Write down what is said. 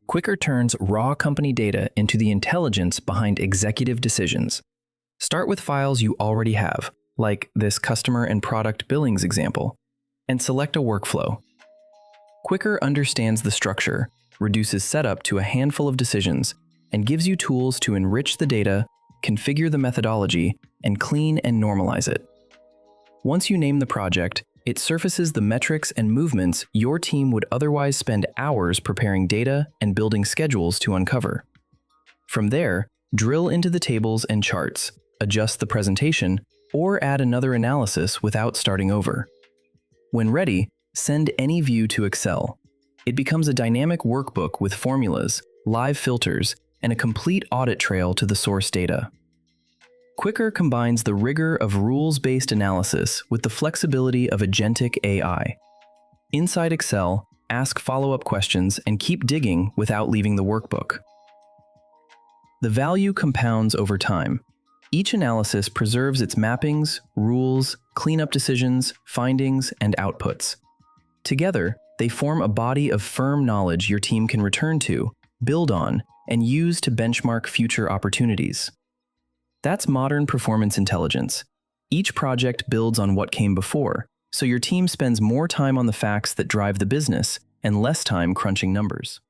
Quikirr turns raw company data into the intelligence behind executive decisions. Start with files you already have, like this customer and product billings example, and select a workflow. Quikirr understands the structure, reduces setup to a handful of decisions, and gives you tools to enrich the data, configure the methodology, and clean and normalize it. Once you name the project, it surfaces the metrics and movements your team would otherwise spend hours preparing data and building schedules to uncover. From there, drill into the tables and charts, adjust the presentation, or add another analysis without starting over. When ready, send any view to Excel. It becomes a dynamic workbook with formulas, live filters, and a complete audit trail to the source data. Quikirr combines the rigor of rules-based analysis with the flexibility of agentic AI. Inside Excel, ask follow-up questions and keep digging without leaving the workbook. The value compounds over time. Each analysis preserves its mappings, rules, cleanup decisions, findings, and outputs. Together, they form a body of firm knowledge your team can return to, build on, and use to benchmark future opportunities. That's modern performance intelligence. Each project builds on what came before, so your team spends more time on the facts that drive the business and less time crunching numbers.